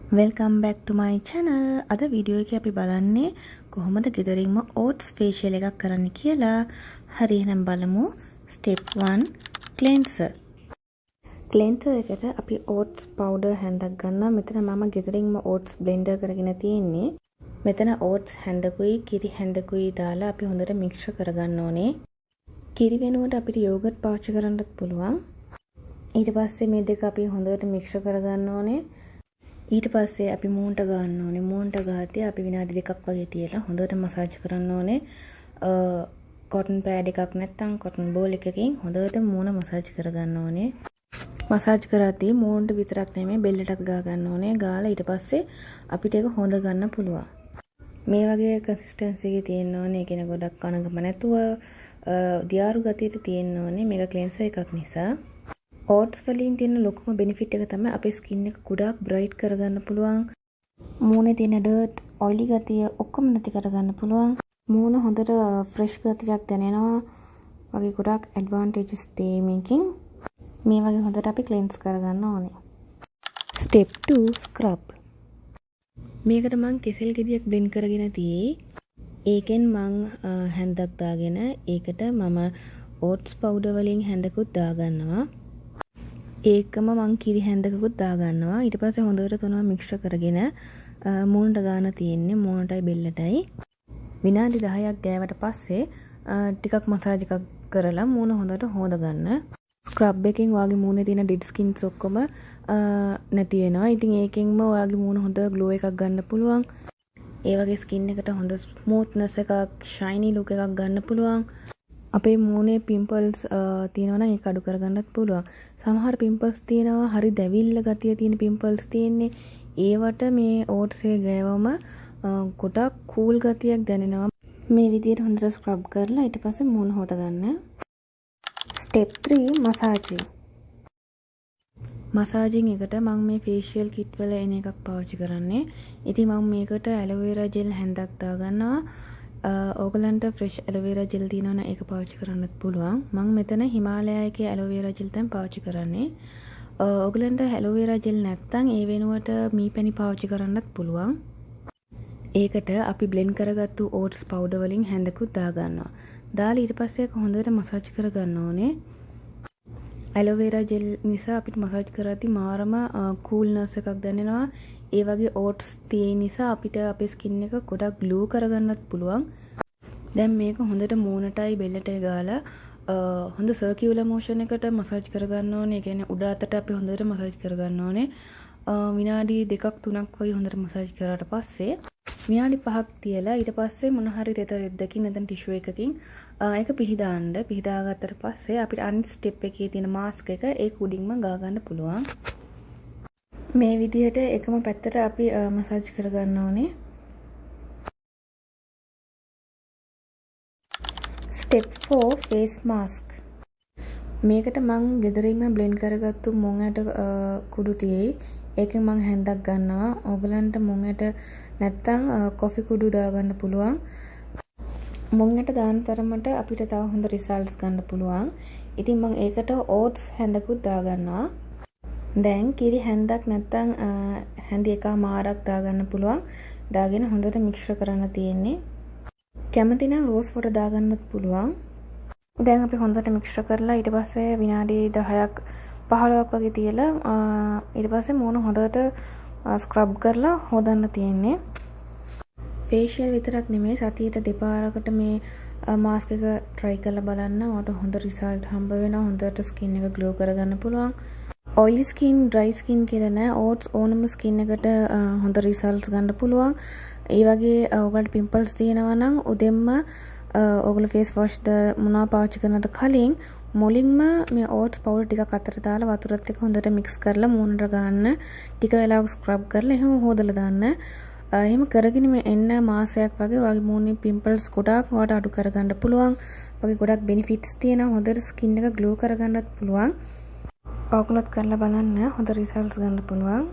Welcome back to my channel. අද video එකේ අපි බලන්නේ කොහොමද ගෙදරින්ම oats facial එකක් කරන්න කියලා. හරි එහෙනම් බලමු. Step 1 cleanser. Cleanser එකට අපි oats powder හැන්දක් ගන්නවා. මෙතන මම ගෙදරින්ම oats blender කරගෙන තියෙන්නේ. මෙතන oats හැන්දකුයි කිරි හැන්දකුයි දාලා අපි හොඳට mixture කරගන්න ඕනේ. කිරි වෙනුවට අපිට yogurt පාවිච්චි කරන්නත් පුළුවන්. ඊට පස්සේ මේ දෙක අපි හොඳට mixture කරගන්න ඕනේ. ඊට පස්සේ අපි මූණට ගන්න ඕනේ. මූණට ගාතේ අපි විනාඩි 2ක් වගේ තියලා හොඳට මසාජ් කරන්න ඕනේ. කොටන් පෑඩ් එකක් නැත්නම් කොටන් බෝල් එකකින් හොඳට මූණ මසාජ් කරගන්න ඕනේ. මසාජ් කරද්දී මූණට විතරක් නෙමෙයි බෙල්ලටත් ගා ගන්න ඕනේ. ගාලා ඊට පස්සේ අපිට ඒක හොඳ ගන්න පුළුවන්. මේ වගේ කන්සිස්ටන්සි එකේ තියෙන්න ඕනේ. ඒ කියන්නේ ගොඩක් කනගම නැතුව දියාරු ගතියට තියෙන්න ඕනේ. මේක ක්ලෙන්සර් එකක් නිසා. oats වලින් තියෙන ලොකුම benefit එක තමයි අපේ skin එක ගොඩාක් bright කරගන්න පුළුවන්. මූණේ තියෙන dirt, oily ගතිය ඔක්කොම නැති කරගන්න පුළුවන්. මූණ හොඳට fresh ගතියක් දැනෙනවා. වගේ ගොඩාක් advantages තියෙයි මේකෙන්. මේ වගේ හොඳට අපි cleanse කරගන්න ඕනේ. Step 2 scrub. මේකට මම කෙසෙල් ගෙඩියක් blend කරගෙන තියේ. ඒකෙන් මම හැන්දක් දාගෙන ඒකට මම oats powder වලින් හැන්දකුත් දාගන්නවා. ඒකම මං කිරි හැන්දකකුත් දාගන්නවා. ඊට පස්සේ හොඳට තුනම මික්ස්චර් කරගෙන මූණට ගාන තියෙන්නේ. මූණටයි බෙල්ලටයි. විනාඩි 10ක් ගෑවට පස්සේ ටිකක් මසාජ් එකක් කරලා මූණ හොඳට හොද ගන්න. ස්ක්‍රබ් එකෙන් ඔයාගේ මූණේ තියෙන ඩෙඩ් ස්කින්ස් ඔක්කොම නැති වෙනවා. ඉතින් ඒකෙන්ම ඔයාගේ මූණ හොඳ ග්ලෝ එකක් ගන්න පුළුවන්. ඒ වගේ ස්කින් එකට හොඳ ස්මූත්නස් එකක්, ෂයිනි ලුක් එකක් ගන්න පුළුවන්. අපේ මූණේ පිම්පල්ස් තියෙනවා නම් ඒක අඩු කරගන්නත් පුළුවන්. සමහර පිම්පල්ස් තියෙනවා හරි දැවිල්ල ගතිය තියෙන පිම්පල්ස් තියෙන්නේ. ඒවට මේ oats එක ගෑවම ගොඩක් කූල් ගතියක් දැනෙනවා. මේ විදිහට හොඳට ස්ක්‍රබ් කරලා ඊට පස්සේ මූණ හොද ගන්න. Step 3 massaging. මසාජින් එකට මම මේ ෆේෂියල් කිට් වල එන එකක් පාවිච්චි කරන්නේ. ඉතින් මම මේකට ඇලෝ වෙරා ජෙල් හැන්දක් දාගන්නවා. ඕගලන්ට ෆ්‍රෙෂ් ඇලෝවෙරා ජෙල් තියෙනවා නම් ඒක පාවිච්චි කරන්නත් පුළුවන්. මම මෙතන හිමාලයාගේ ඇලෝවෙරා ජෙල් තමයි පාවිච්චි කරන්නේ. ඕගලන්ට ඇලෝවෙරා ජෙල් නැත්නම් ඒ වෙනුවට මී පැණි පාවිච්චි කරන්නත් පුළුවන්. ඒකට අපි බ්ලෙන්ඩ් කරගත්තු oats powder වලින් හැන්දකුත් දාගන්නවා. දාලා ඊට පස්සේ ඒක හොඳට මසාජ් කරගන්න ඕනේ. ඇලෝවෙරා ජෙල් නිසා අපිට මසාජ් කරද්දී මාරම කූල්නස් එකක් දැනෙනවා. ඒ වගේ oats තියෙන නිසා අපිට අපේ ස්කින් එක ගොඩක් ග්ලෝ කරගන්නත් පුළුවන්. දැන් මේක හොඳට මූණටයි බෙල්ලටයි ගාලා හොඳ සර්කියුලර් මෝෂන් එකට මසාජ් කරගන්න ඕනේ. ඒ කියන්නේ උඩ අතට අපි හොඳට මසාජ් කරගන්න ඕනේ. විනාඩි 2ක් 3ක් වගේ හොඳට මසාජ් කරාට පස්සේ විනාඩි 5ක් තියලා ඊට පස්සේ මොන හරි තෙත රෙද්දකින් නැත්නම් ටිෂු එකකින් ඒක පිහදාන්න. පිහදාගත්තට පස්සේ අපිට අනිත් ස්ටෙප් එකේ තියෙන මාස්ක් එක ඒක උඩින්ම ගා ගන්න පුළුවන්. මේ විදිහට එකම පැත්තට අපි මසාජ් කරගන්න ඕනේ. Step 4 face mask. මේකට මම ගෙදරින්ම බ්ලෙන්ඩ් කරගත්තු මුං ඇට කුඩු තියෙයි. ඒකෙන් මම හැන්දක් ගන්නවා. ඕගලන්ට මුං ඇට නැත්තම් කොෆි කුඩු දාගන්න පුළුවන්. මුං ඇට දාන තරමට අපිට තව හොඳ රිසල්ට්ස් ගන්න පුළුවන්. ඉතින් මම ඒකට oats හැන්දකුත් දාගන්නවා. දැන් කිරි හැන්දක් නැත්තම් හැන්දි එකමාරක් දාගන්න පුළුවන්. දාගෙන හොඳට මික්ස්චර් කරන්න තියෙන්නේ. කැමති නම් රෝස් වොටර් දාගන්නත් පුළුවන්. දැන් අපි හොඳට මික්ස්චර් කරලා ඊට පස්සේ විනාඩි 10ක් 15ක් වගේ තියලා ඊට පස්සේ මූණ හොඳට ස්ක්‍රබ් කරලා හොදන්න තියෙන්නේ. ෆේෂියල් විතරක් නෙමෙයි සතියට දෙපාරකට මේ මාස්ක් එක try කරලා බලන්න. ඔයාලට හොඳ රිසල්ට් හම්බ වෙනවා. හොඳට ස්කින් එක ග්ලෝ කරගන්න පුළුවන්. oily skin, dry skin කියලා නෑ. oats ඕනම skin එකට හොඳ results ගන්න පුළුවන්. ඒ වගේ ඔයගලට pimples තියෙනවා නම් උදෙන්ම ඔයගොල්ලෝ face wash මොනවා පාවිච්චි කරනද කලින් මුලින්ම මේ oats powder ටිකක් අතට දාලා වතුරත් එක්ක හොඳට mix කරලා මූණට ගන්න. ටික වෙලාවක් scrub කරලා එහෙම හොදලා දාන්න. එහෙම කරගෙන මේ එන්න මාසයක් වගේ ඔයාගේ මූණේ pimples ගොඩාක් ඔයාලට අඩු කරගන්න පුළුවන්. වගේ ගොඩක් benefits තියෙනවා. හොඳට skin එක glow කරගන්නත් පුළුවන්. ඔයගොල්ලොත් කරලා බලන්න හොඳ results ගන්න පුළුවන්.